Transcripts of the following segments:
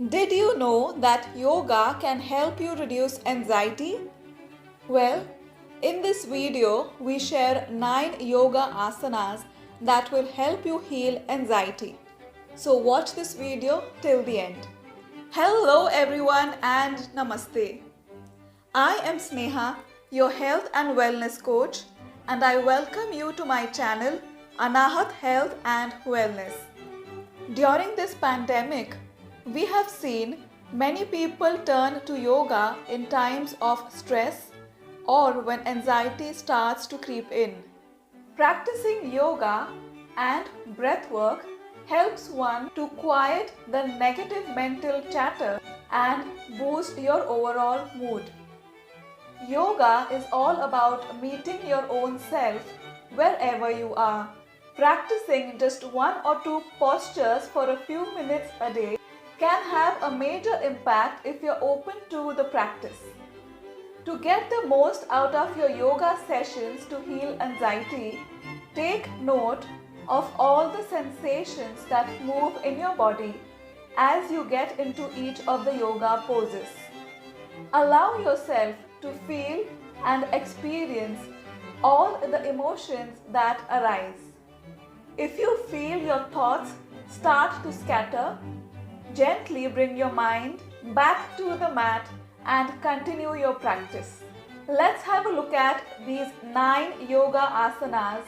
Did you know that yoga can help you reduce anxiety? Well, in this video, we share 9 yoga asanas that will help you heal anxiety. So watch this video till the end. Hello everyone and namaste. I am Sneha, your health and wellness coach, and I welcome you to my channel Anahat Health and Wellness. During this pandemic, we have seen many people turn to yoga in times of stress or when anxiety starts to creep in. Practicing yoga and breath work helps one to quiet the negative mental chatter and boost your overall mood. Yoga is all about meeting your own self wherever you are. Practicing just 1 or 2 postures for a few minutes a day can have a major impact if you're open to the practice. To get the most out of your yoga sessions to heal anxiety, take note of all the sensations that move in your body as you get into each of the yoga poses. Allow yourself to feel and experience all the emotions that arise. If you feel your thoughts start to scatter, gently bring your mind back to the mat and continue your practice. Let's have a look at these 9 yoga asanas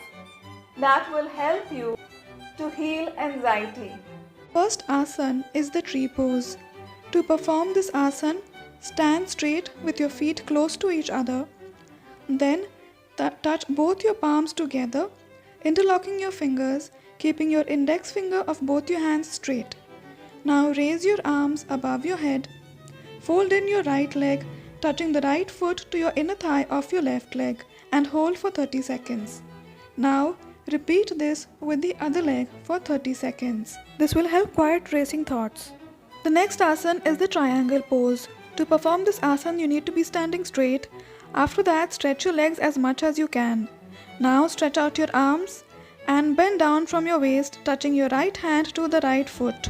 that will help you to heal anxiety. First asana is the tree pose. To perform this asana, stand straight with your feet close to each other. Then touch both your palms together, interlocking your fingers, keeping your index finger of both your hands straight. Now raise your arms above your head. Fold in your right leg, touching the right foot to your inner thigh of your left leg, and hold for 30 seconds. Now repeat this with the other leg for 30 seconds. This will help quiet racing thoughts. The next asana is the triangle pose. To perform this asana, you need to be standing straight. After that, stretch your legs as much as you can. Now stretch out your arms and bend down from your waist, touching your right hand to the right foot.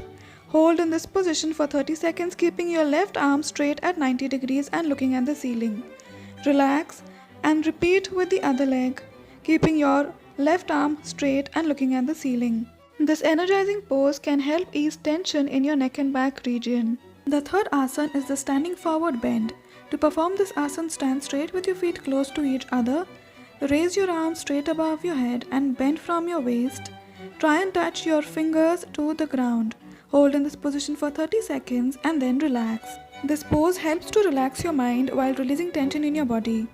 Hold in this position for 30 seconds, keeping your left arm straight at 90 degrees and looking at the ceiling. Relax and repeat with the other leg, keeping your left arm straight and looking at the ceiling. This energizing pose can help ease tension in your neck and back region. The third asana is the standing forward bend. To perform this asana, stand straight with your feet close to each other. Raise your arms straight above your head and bend from your waist. Try and touch your fingers to the ground. Hold in this position for 30 seconds and then relax. This pose helps to relax your mind while releasing tension in your body.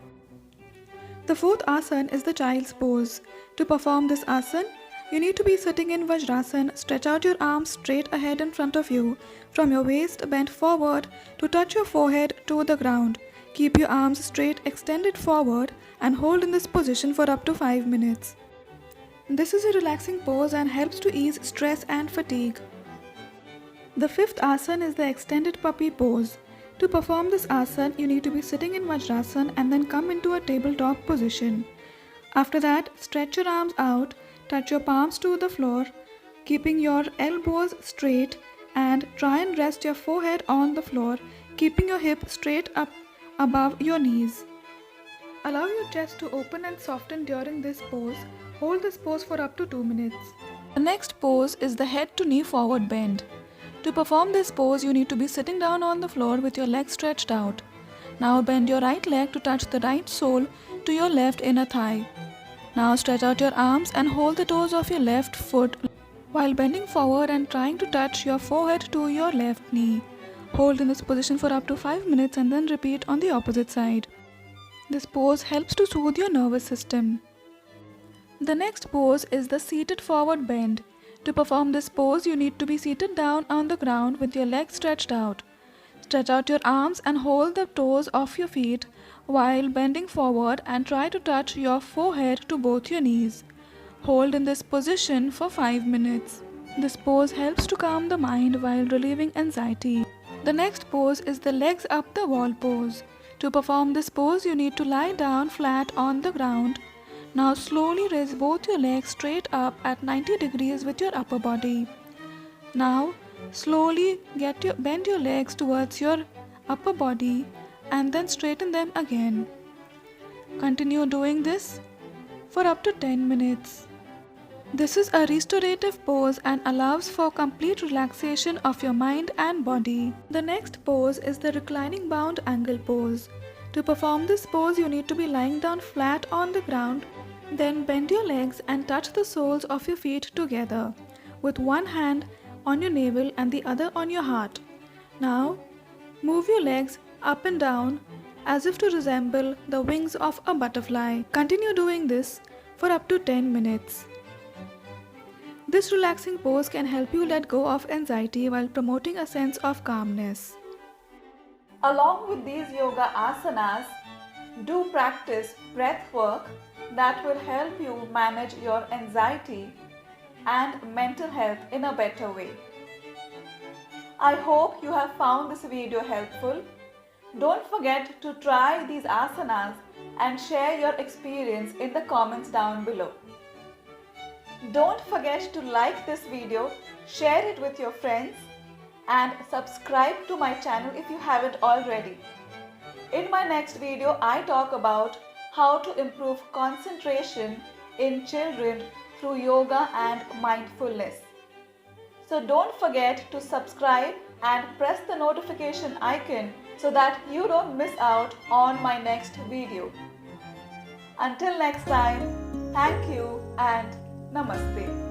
The fourth asana is the child's pose. To perform this asana, you need to be sitting in Vajrasana. Stretch out your arms straight ahead in front of you. From your waist, bend forward to touch your forehead to the ground. Keep your arms straight extended forward and hold in this position for up to 5 minutes. This is a relaxing pose and helps to ease stress and fatigue. The fifth asana is the extended puppy pose. To perform this asana, you need to be sitting in Vajrasana and then come into a tabletop position. After that, stretch your arms out, touch your palms to the floor, keeping your elbows straight, and try and rest your forehead on the floor, keeping your hip straight up above your knees. Allow your chest to open and soften during this pose. Hold this pose for up to 2 minutes. The next pose is the head to knee forward bend. To perform this pose, you need to be sitting down on the floor with your legs stretched out. Now bend your right leg to touch the right sole to your left inner thigh. Now stretch out your arms and hold the toes of your left foot while bending forward and trying to touch your forehead to your left knee. Hold in this position for up to 5 minutes and then repeat on the opposite side. This pose helps to soothe your nervous system. The next pose is the seated forward bend. To perform this pose, you need to be seated down on the ground with your legs stretched out. Stretch out your arms and hold the toes of your feet while bending forward and try to touch your forehead to both your knees. Hold in this position for 5 minutes. This pose helps to calm the mind while relieving anxiety. The next pose is the legs up the wall pose. To perform this pose, you need to lie down flat on the ground. Now slowly raise both your legs straight up at 90 degrees with your upper body. Now Slowly bend your legs towards your upper body and then straighten them again. Continue doing this for up to 10 minutes. This is a restorative pose and allows for complete relaxation of your mind and body. The next pose is the reclining bound angle pose. To perform this pose, you need to be lying down flat on the ground. Then bend your legs and touch the soles of your feet together, with one hand on your navel and the other on your heart. Now, move your legs up and down as if to resemble the wings of a butterfly. Continue doing this for up to 10 minutes. This relaxing pose can help you let go of anxiety while promoting a sense of calmness. Along with these yoga asanas, do practice breath work that will help you manage your anxiety and mental health in a better way. I hope you have found this video helpful. Don't forget to try these asanas and share your experience in the comments down below. Don't forget to like this video, share it with your friends, and subscribe to my channel if you haven't already. In my next video, I talk about how to improve concentration in children through yoga and mindfulness. So don't forget to subscribe and press the notification icon so that you don't miss out on my next video. Until next time, thank you and Namaste.